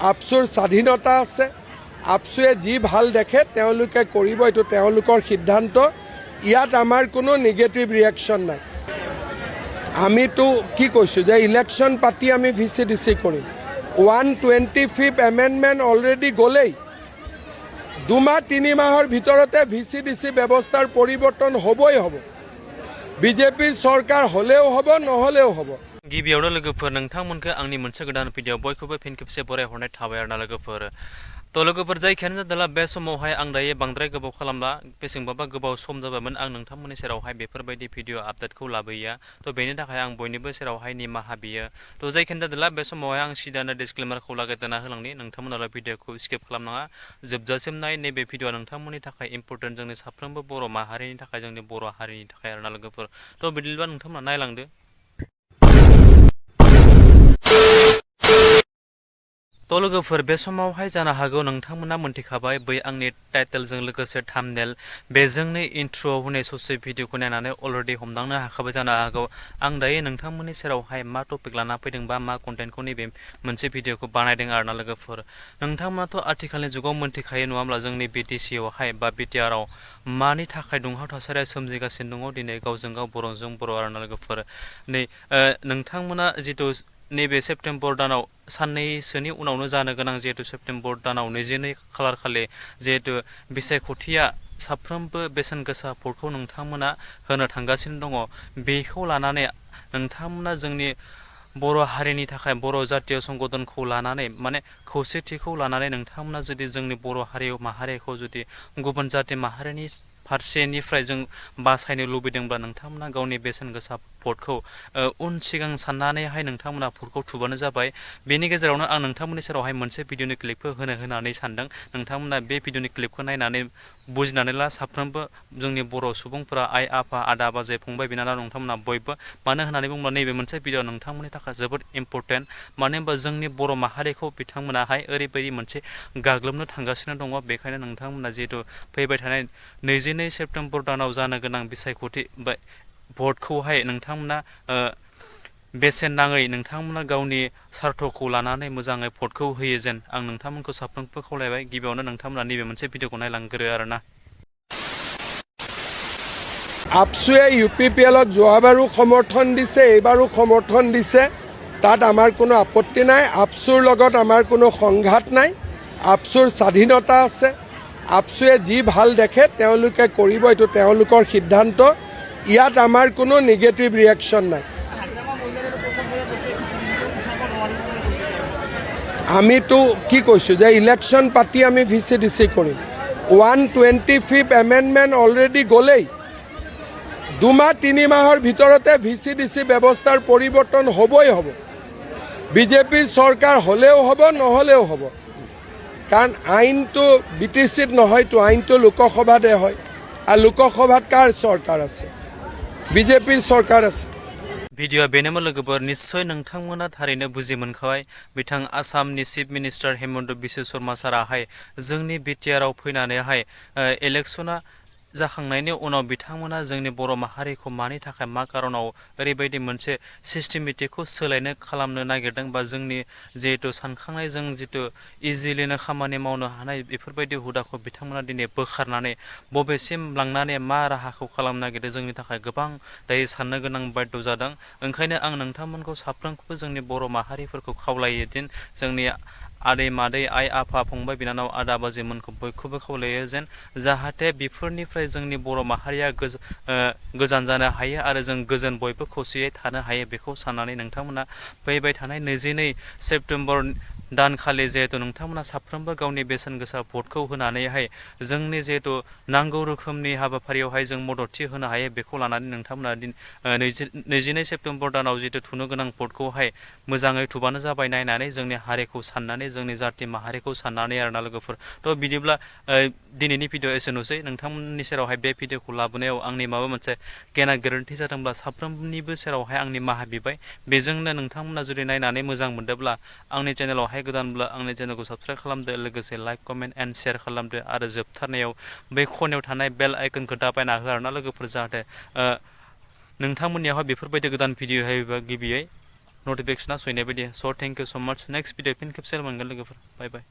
absur স্বাধীনতা আছে absuয়ে যি ভাল দেখে তেওঁলোকে কৰিব এটো তেওঁলোকৰ সিদ্ধান্ত ইয়াত আমাৰ কোনো নেগেটিভ ৰিঅ্যাকশন নাই আমি তো কি কৈছো যে ইলেকশন পাতি আমি ভিসিডিসি কৰিম 125th এমেন্ডমেন্ট অলৰেডি গলেই 2 মাহ 3 মাহৰ ভিতৰতে ভিসিডিসি ব্যৱস্থাৰ পৰিৱৰ্তন হ'বই হ'ব বিজেপি सरकार হলেও হ'ব নহলেও হ'ব गिबियावनो लोगोफोर नोंथांमोनखौ आंनि मोनसे गोदान भिडिअ बयखौबो फिन खेबसे बरायहरनाय थाबाय आरोना लोगोफोर तो लोगोफोर जायखियानो जादोंला बे समावहाय आं दायो बांद्राय गोबाव खालामला बेसेबांबा गोबाव सम जाबायमोन आं नोंथांमोननि सेरावहाय बेफोरबायदि भिडिअ आपडेटखौ लाबोयो तो बेनि थाखाय आं बयनिबो सेरावहाय निमाहा बियो तो जायखियानो जादोंला बे समावहाय आं सिदानो डिसक्लेमारखौ लागायना होलांनि नोंथांमोनाल भिडिअखौ स्किप खालामनाङा जोबजासिम नाय नैबे भिडिअआ नोंथांमोननि थाखाय इम्पोर्टेन्ट जोंनि साफ्रोमबो बर' माहारिनि थाखाय जोंनि बर' हारिनि थाखाय आरोना लोगोफोर तो बिदिब्ला नोंथांमोना नायलांदो तो लोगोफोर बे समावहाय जानो हागौ नोंथांमोना मोनथिखाबाय बै आंनि टाइटेलजों लोगोसे थाम्बनेल बेजोंनो इन्ट्र' होनाय ससे भिडिअखौ नायनानै अलरेडि हमदांनो हाखाबाय जानो हागौ आं दायो नोंथांमोननि सेरावहाय मा टपिक लाना फैदों बा मा कन्टेन्टखौ नैबे मोनसे भिडिअखौ बानायदों आरोना लोगोफोर नोंथांमोनाथ' आथिखालनि जुगाव मोनथिखायो नङा होमब्ला जोंनि BTC आवहाय बा BTRआव मानि थाखाय दुंहाव थासारिया सोमजिगासिनो दङ दिनै गावजों गाव बर'जों बर' आरोना लोगोफोर नै नोंथांमोना जितु नैबे सेप्तेम्बर दानाव साननैसोनि उनावनो जानो गोनां जिहेतु सेप्तेम्बर दानाव 22 खालार खालि जिहेतु बिसायख'थिया साफ्रोमबो बेसेन गोसा भटखौ नोंथांमोना होनो थांगासिनो दङ बेखौ लानानै नोंथांमोना जोंनि बर' हारिनि थाखाय बर' जातीय संगठनखौ लानानै माने खौसेथिखौ लानानै नोंथांमोना जुदि जोंनि बर' माहारिखौ जुदि गुबुन जाति माहारिनि फारसेनिफ्राय जों बासायनो लुबैदोंब्ला नोंथांमोना गावनि बेसेन गोसा भटखौ उन सिगां साननानैहाय नोंथांमोना भटखौ थुबानो जाबाय बेनि गेजेरावनो आं नोंथांमोननि सेरावहाय मोनसे भिडिअनि क्लिपखौ होनानै सानदों नोंथांमोना बे भिडिअनि क्लिपखौ नायनानै बुजिनानै ला साफ्रोमबो जोंनि बर' सुबुंफोरा आइ आफा आदा बाजै फंबाय बिनानाव नोंथांमोना बयबो मानो होननानै बुङोब्ला नैबे मोनसे भिडिअ नोंथांमोननि थाखाय जोबोद इम्पोर्टेन्ट मानो होनबा जोंनि बर' माहारिखौ बिथांमोनाहाय ओरैबायदि मोनसे गाग्लोबनो थांगासिनो दङ बेखायनो नोंथांमोना जिहेतु फैबाय थानाय 22 सेप्तेम्बर दानाव जानो गोनां बिसायख'थि बा भटखौहाय नोंथांमोना बेसेन नाङै नोंथांमोना गावनि सार्थखौ लानानै मोजाङै भटखौ होयो जेन आं नोंथांमोनखौ साफ्रोमबो खावलायबाय गिबियावनो नोंथांमोना नैबे मोनसे भिडिअखौ नायलांग्रो आरोना absuয়ে UPPLক যোৱাবাৰো সমৰ্থন দিছে এইবাৰো সমৰ্থন দিছে তাত আমাৰ কোনো আপত্তি নাই absuৰ লগত আমাৰ কোনো সংঘাত নাই absuৰ স্বাধীনতা আছে absuয়ে যি ভাল দেখে তেওঁলোকে কৰিব এটো তেওঁলোকৰ সিদ্ধান্ত ইয়াত আমাৰ কোনো নেগেটিভ ৰিঅ্যাকশন নাই আমি তো কি কৈছো যে ইলেকশন পাতি আমি ভিসিডিসি কৰিম 125th এমেন্ডমেন্ট অলৰেডি গলেই 2 মাহ 3 মাহৰ ভিতৰতে ভিসিডিসি ব্যৱস্থাৰ পৰিৱৰ্তন হ'বই হ'ব বিজেপি सरकार হলেও হ'ব নহলেও হ'ব কাৰণ আইনটো BTCত নহয়তো আইনটো লোকসভাতে হয় আৰু লোকসভাত কাৰ सरकार আছে বিজেপিৰ सरकार আছে भिडिअ बेनोमोन लोगोफोर निश्चय नोंथांमोना थारैनो बुजि मोनखाबाय बिथां आसामनि चिफ मिनिस्टार हेमन्त बिश्व शर्मा साराहाय जोंनि BTRआव फैनानैहाय इलेक्शना जाखांनायनि उनाव बिथांमोना जोंनि बर' माहारिखौ मानि थाखाय मा कारनाव ओरैबायदि मोनसे सिस्टेमेटिकखौ सोलायनो खालामनो नागिरदों बा जोंनि जिहेतु सानखांनाय जों जितु इजिलिनो खामानि मावनो हानाय बेफोरबायदि हुदाखौ बिथांमोना दिनै बोखारनानै बबेसिम लांनानै मा राहाखौ खालामनो नागिरदों जोंनि थाखाय गोबां दायो साननो गोनां बाध्य जादों ओंखायनो आं नोंथांमोनखौ साफ्रोमखौबो जोंनि बर' माहारिफोरखौ खावलायो दिन जोंनि आदै मादै आइ आफा फंबाय बिनानाव आदा बाजैमोनखौ बयखौबो खावलायो जेन जाहाथे बेफोरनिफ्राय जोंनि बर' माहारिया गोजान जानो हायो आरो जों गोजोन बयबो खौसेयै थानो हायो बेखौ साननानै नोंथांमोना फैबाय थानाय 22 सेप्तेम्बर दानखालि जिहेतु नोंथांमोना साफ्रोमबो गावनि बेसेन गोसा भटखौ होनानैहाय जोंनि जिहेतु नांगौ रोखोमनि हाबाफारियावहाय जों मददथि होनो हायो बेखौ लानानै नोंथांमोना 22 सेप्तेम्बर दानाव जितु थुनो गोनां भटखौहाय मोजाङै थुबानो जाबाय नायनानै जोंनि हारिखौ साननानै जोंनि जाति माहारिखौ साननानै आरोना लोगोफोर थ' बिदिब्ला दिनैनि भिडिअ एसेनोसै नोंथांमोननि सेरावहाय बे भिडिअखौ लाबोनायाव आंनि माबा मोनसे गेना गोरोन्थि जादोंब्ला साफ्रोमनिबो सेरावहाय आंनि माहा बिबाय बेजोंनो नोंथांमोना जुदि नायनानै मोजां मोनदोंब्ला आंनि चेनेलावहाय गोदानब्ला आंनि चेनेलखौ साबस्क्राइब खालामदो लोगोसे लाइक कमेन्ट एन्ड शेयार खालामदो आरो जोबथारनायाव बै खनायाव थानाय बेल आइकनखौ दाबायना हो आरोना लोगोफोर जाहाथे नोंथांमोननियावहाय बेफोरबायदि गोदान भिडिअ होयोबा गिबियै नटिफिकेसना सहैनाय बायदि स थेंक इउ स माच नेक्स्ट भिडिअ फिन खेबसे मोनगोन लोगोफोर बाय बाय